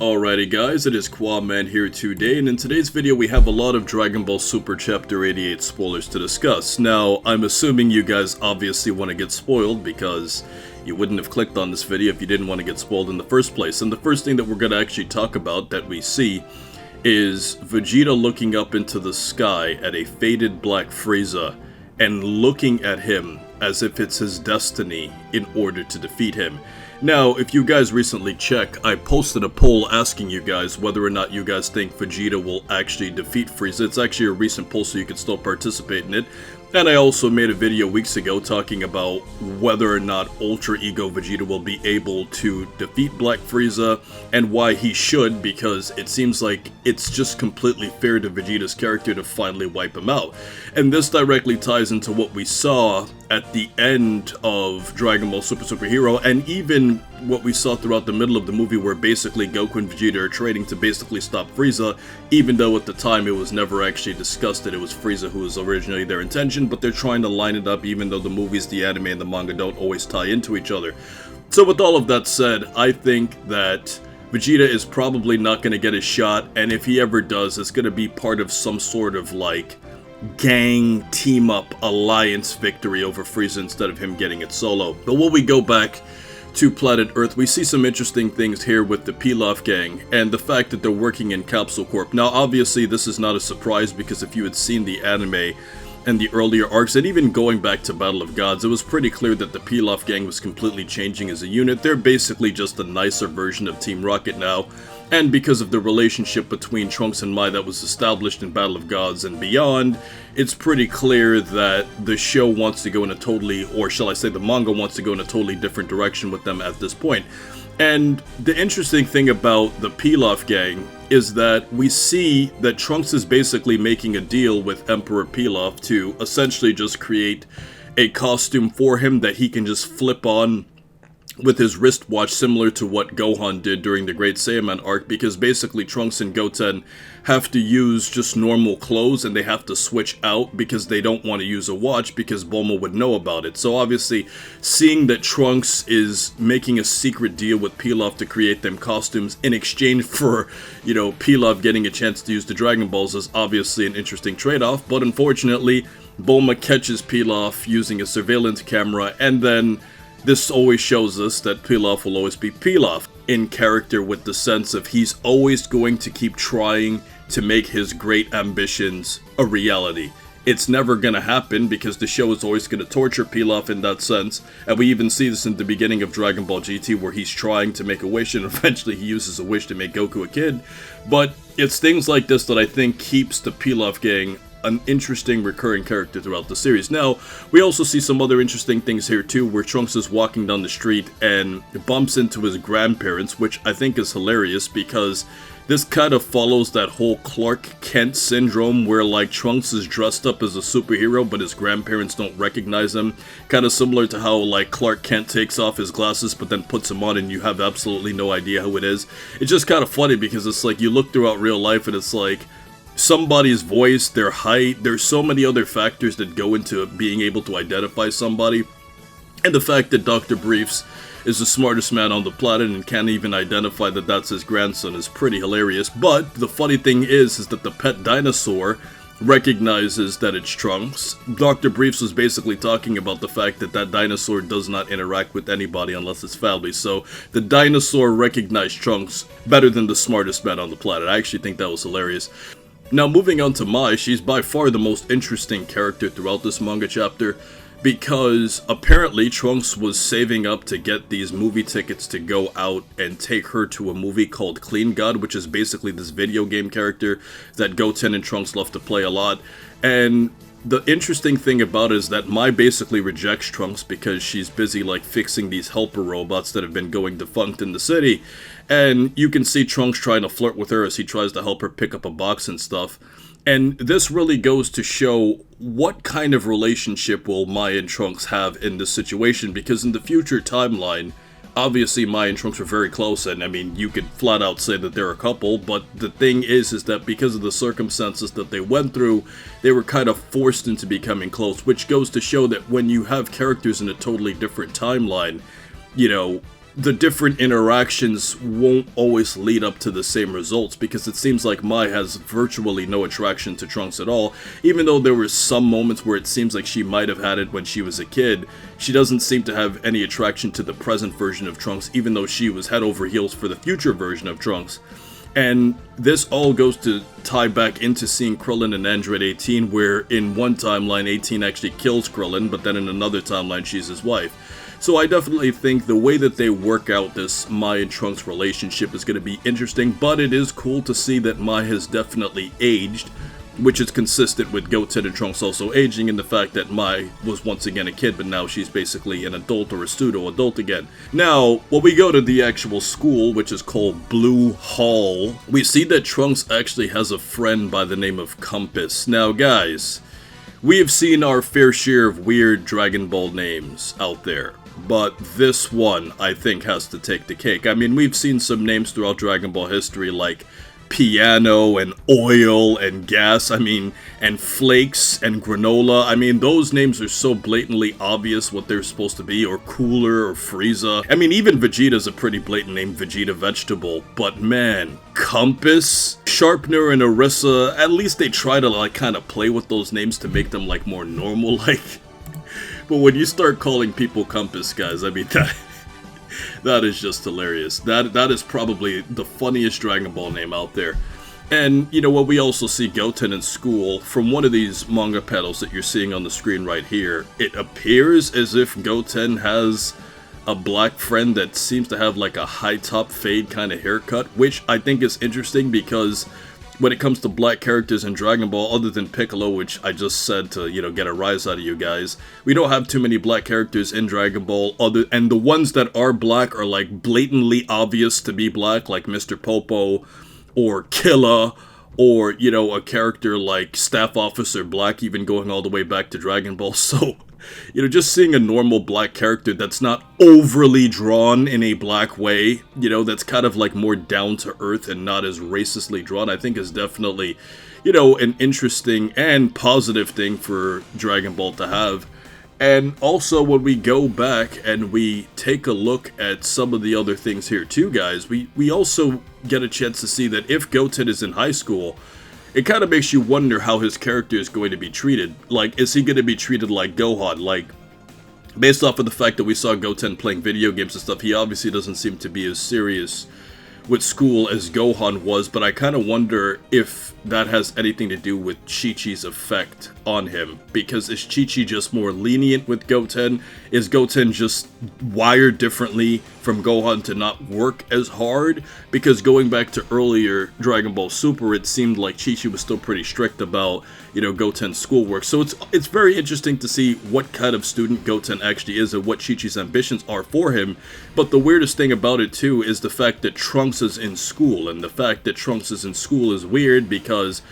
Alrighty guys, it is Qaaman here today, and in today's video we have a lot of Dragon Ball Super Chapter 88 spoilers to discuss. Now, I'm assuming you guys obviously want to get spoiled because you wouldn't have clicked on this video if you didn't want to get spoiled in the first place. And the first thing that we're going to actually talk about that we see is Vegeta looking up into the sky at a faded black Frieza and looking at him as if it's his destiny in order to defeat him. Now, if you guys recently check, I posted a poll asking you guys whether or not you guys think Vegeta will actually defeat Frieza. It's actually a recent poll, so you can still participate in it. And I also made a video weeks ago talking about whether or not Ultra Ego Vegeta will be able to defeat Black Frieza, and why he should, because it seems like it's just completely fair to Vegeta's character to finally wipe him out. And this directly ties into what we saw at the end of Dragon Ball Super Hero, and even what we saw throughout the middle of the movie, where basically Goku and Vegeta are trading to basically stop Frieza, even though at the time it was never actually discussed that it was Frieza who was originally their intention, but they're trying to line it up even though the movies, the anime, and the manga don't always tie into each other. So with all of that said, I think that Vegeta is probably not going to get a shot, and if he ever does, it's going to be part of some sort of like gang team-up alliance victory over Frieza instead of him getting it solo. But when we go back to planet Earth, we see some interesting things here with the Pilaf gang and the fact that they're working in Capsule Corp. Now obviously this is not a surprise, because if you had seen the anime and the earlier arcs, and even going back to Battle of Gods, it was pretty clear that the Pilaf gang was completely changing as a unit. They're basically just a nicer version of Team Rocket now. And because of the relationship between Trunks and Mai that was established in Battle of Gods and beyond, it's pretty clear that the show wants to go in a totally, or shall I say the manga wants to go in a totally different direction with them at this point. And the interesting thing about the Pilaf gang is that we see that Trunks is basically making a deal with Emperor Pilaf to essentially just create a costume for him that he can just flip on with his wristwatch, similar to what Gohan did during the Great Saiyaman arc, because basically Trunks and Goten have to use just normal clothes and they have to switch out because they don't want to use a watch because Bulma would know about it. So obviously, seeing that Trunks is making a secret deal with Pilaf to create them costumes in exchange for, you know, Pilaf getting a chance to use the Dragon Balls is obviously an interesting trade-off, but unfortunately, Bulma catches Pilaf using a surveillance camera, and then this always shows us that Pilaf will always be Pilaf in character, with the sense of he's always going to keep trying to make his great ambitions a reality. It's never going to happen because the show is always going to torture Pilaf in that sense, and we even see this in the beginning of Dragon Ball GT, where he's trying to make a wish and eventually he uses a wish to make Goku a kid. But it's things like this that I think keeps the Pilaf gang an interesting recurring character throughout the series. Now, we also see some other interesting things here too, where Trunks is walking down the street and bumps into his grandparents, which I think is hilarious because this kind of follows that whole Clark Kent syndrome where like Trunks is dressed up as a superhero but his grandparents don't recognize him. Kind of similar to how like Clark Kent takes off his glasses but then puts them on and you have absolutely no idea who it is. It's just kind of funny because it's like you look throughout real life and it's like somebody's voice, their height, there's so many other factors that go into being able to identify somebody. And the fact that Dr. Briefs is the smartest man on the planet and can't even identify that that's his grandson is pretty hilarious. But the funny thing is that the pet dinosaur recognizes that it's Trunks. Dr. Briefs was basically talking about the fact that that dinosaur does not interact with anybody unless it's family. So the dinosaur recognized Trunks better than the smartest man on the planet. I actually think that was hilarious. Now, moving on to Mai, she's by far the most interesting character throughout this manga chapter, because apparently Trunks was saving up to get these movie tickets to go out and take her to a movie called Clean God, which is basically this video game character that Goten and Trunks love to play a lot. And the interesting thing about it is that Mai basically rejects Trunks because she's busy like fixing these helper robots that have been going defunct in the city. And you can see Trunks trying to flirt with her as he tries to help her pick up a box and stuff. And this really goes to show what kind of relationship will Mai and Trunks have in this situation, because in the future timeline, obviously Mai and Trunks are very close, and I mean, you could flat out say that they're a couple, but the thing is that because of the circumstances that they went through, they were kind of forced into becoming close, which goes to show that when you have characters in a totally different timeline, you know, the different interactions won't always lead up to the same results, because it seems like Mai has virtually no attraction to Trunks at all. Even though there were some moments where it seems like she might have had it when she was a kid, she doesn't seem to have any attraction to the present version of Trunks, even though she was head over heels for the future version of Trunks. And this all goes to tie back into seeing Krillin and Android 18, where in one timeline 18 actually kills Krillin, but then in another timeline she's his wife. So I definitely think the way that they work out this Mai and Trunks relationship is going to be interesting, but it is cool to see that Mai has definitely aged, which is consistent with Goten and Trunks also aging, and the fact that Mai was once again a kid, but now she's basically an adult or a pseudo-adult again. Now, when we go to the actual school, which is called Blue Hall, we see that Trunks actually has a friend by the name of Compass. Now, guys, we have seen our fair share of weird Dragon Ball names out there, but this one, I think, has to take the cake. I mean, we've seen some names throughout Dragon Ball history like Piano and Oil and Gas, and Flakes and Granola. I mean, those names are so blatantly obvious what they're supposed to be, or Cooler or Frieza. I mean, even Vegeta's a pretty blatant name, Vegeta Vegetable, but man, Compass, Sharpener, and Orisa, at least they try to like kind of play with those names to make them like more normal, like. But when you start calling people Compass, guys, I mean, that is just hilarious. That is probably the funniest Dragon Ball name out there. And, you know what, we also see Goten in school. From one of these manga panels that you're seeing on the screen right here, it appears as if Goten has a black friend that seems to have like a high top fade kind of haircut, which I think is interesting because when it comes to black characters in Dragon Ball, other than Piccolo, which I just said to, you know, get a rise out of you guys, we don't have too many black characters in Dragon Ball, and the ones that are black are like blatantly obvious to be black, like Mr. Popo, or Killa, or, you know, a character like Staff Officer Black, even going all the way back to Dragon Ball. So, you know, just seeing a normal black character that's not overly drawn in a black way, you know, that's kind of like more down to earth and not as racistly drawn, I think is definitely, you know, an interesting and positive thing for Dragon Ball to have. And also, when we go back and we take a look at some of the other things here too, guys, we also get a chance to see that if Goten is in high school, it kind of makes you wonder how his character is going to be treated. Like, is he going to be treated like Gohan? Like, based off of the fact that we saw Goten playing video games and stuff, he obviously doesn't seem to be as serious with school as Gohan was, but I kind of wonder if that has anything to do with Chi-Chi's effect on him, because is Chi-Chi just more lenient with Goten? Is Goten just wired differently from Gohan to not work as hard? Because going back to earlier Dragon Ball Super, it seemed like Chi-Chi was still pretty strict about, you know, Goten's schoolwork. So it's very interesting to see what kind of student Goten actually is and what Chi-Chi's ambitions are for him. But the weirdest thing about it too is the fact that Trunks is in school, and the fact that Trunks is in school is weird because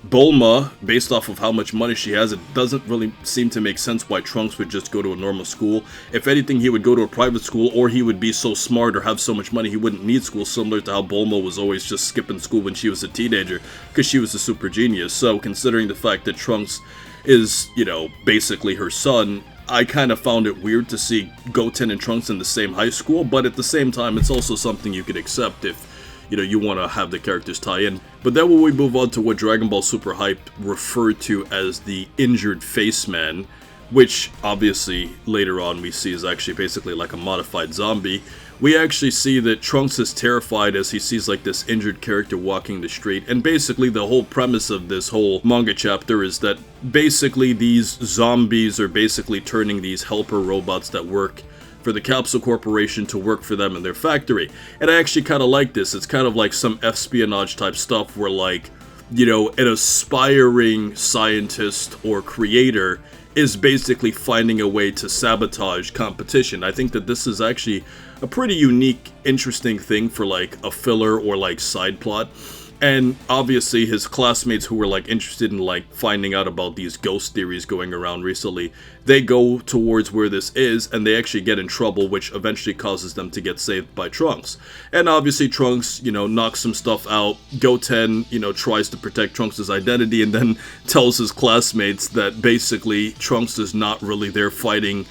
Bulma, based off of how much money she has, it doesn't really seem to make sense why Trunks would just go to a normal school. If anything, he would go to a private school, or he would be so smart or have so much money he wouldn't need school, similar to how Bulma was always just skipping school when she was a teenager, because she was a super genius. So, considering the fact that Trunks is, you know, basically her son, I kind of found it weird to see Goten and Trunks in the same high school, but at the same time, it's also something you could accept if, you know, you want to have the characters tie in. But then when we move on to what Dragon Ball Super Hype referred to as the Injured Face Man, which obviously later on we see is actually basically like a modified zombie, we actually see that Trunks is terrified as he sees like this injured character walking the street. And basically the whole premise of this whole manga chapter is that basically these zombies are basically turning these helper robots that work for the Capsule Corporation to work for them in their factory. And I actually kind of like this. It's kind of like some espionage type stuff where, like, you know, an aspiring scientist or creator is basically finding a way to sabotage competition. I think that this is actually a pretty unique, interesting thing for like a filler or like side plot. And obviously his classmates who were like interested in like finding out about these ghost theories going around recently, they go towards where this is and they actually get in trouble, which eventually causes them to get saved by Trunks. And obviously Trunks, you know, knocks some stuff out. Goten, you know, tries to protect Trunks' identity and then tells his classmates that basically Trunks is not really there fighting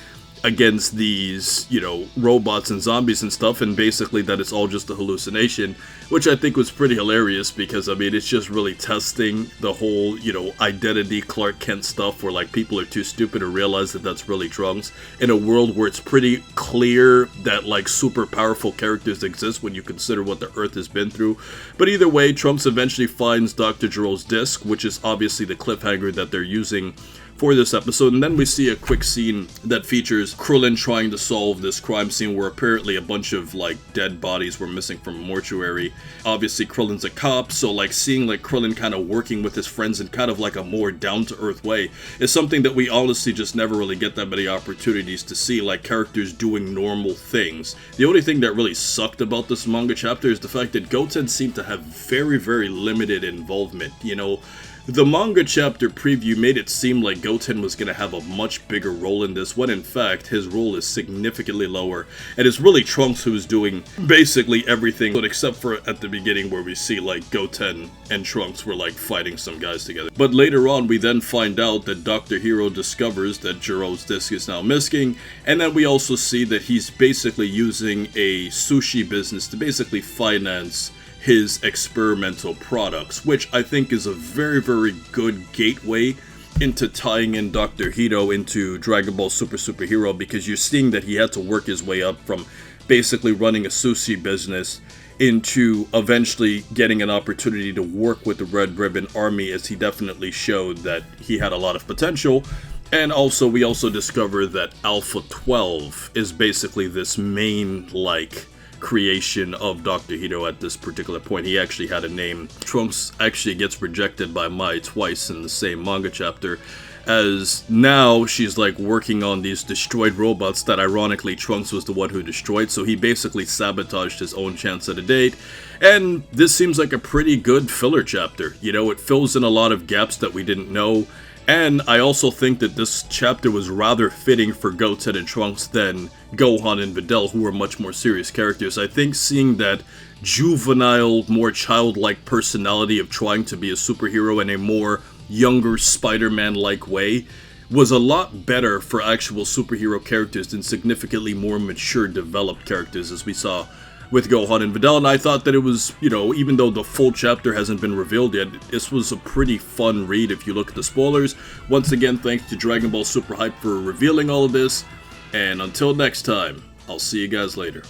against these, you know, robots and zombies and stuff, and basically that it's all just a hallucination, which I think was pretty hilarious because, I mean, it's just really testing the whole, you know, identity Clark Kent stuff where, like, people are too stupid to realize that that's really Trunks in a world where it's pretty clear that, like, super powerful characters exist when you consider what the Earth has been through. But either way, Trunks eventually finds Dr. Gero's disc, which is obviously the cliffhanger that they're using for this episode, and then we see a quick scene that features Krillin trying to solve this crime scene where apparently a bunch of, like, dead bodies were missing from a mortuary. Obviously Krillin's a cop, so, like, seeing, like, Krillin kind of working with his friends in kind of like a more down-to-earth way is something that we honestly just never really get that many opportunities to see, like, characters doing normal things. The only thing that really sucked about this manga chapter is the fact that Goten seemed to have very, very limited involvement, you know. The manga chapter preview made it seem like Goten was going to have a much bigger role in this, when in fact his role is significantly lower, and it's really Trunks who's doing basically everything, but except for at the beginning where we see, like, Goten and Trunks were, like, fighting some guys together. But later on we then find out that Dr. Hero discovers that Gero's disc is now missing, and then we also see that he's basically using a sushi business to basically finance his experimental products, which I think is a very, very good gateway into tying in Dr. Hedo into Dragon Ball Super Hero, because you're seeing that he had to work his way up from basically running a sushi business into eventually getting an opportunity to work with the Red Ribbon Army, as he definitely showed that he had a lot of potential. And also, we also discover that Alpha 12 is basically this main, like, creation of Dr. Hedo at this particular point. He actually had a name. Trunks actually gets rejected by Mai twice in the same manga chapter, as now she's, like, working on these destroyed robots that ironically Trunks was the one who destroyed, so he basically sabotaged his own chance at a date. And this seems like a pretty good filler chapter. You know, it fills in a lot of gaps that we didn't know. And I also think that this chapter was rather fitting for Goten and Trunks than Gohan and Videl, who were much more serious characters. I think seeing that juvenile, more childlike personality of trying to be a superhero in a more younger Spider-Man-like way was a lot better for actual superhero characters than significantly more mature, developed characters, as we saw with Gohan and Videl. And I thought that it was, you know, even though the full chapter hasn't been revealed yet, this was a pretty fun read if you look at the spoilers. Once again, thanks to Dragon Ball Super Hype for revealing all of this, and until next time, I'll see you guys later.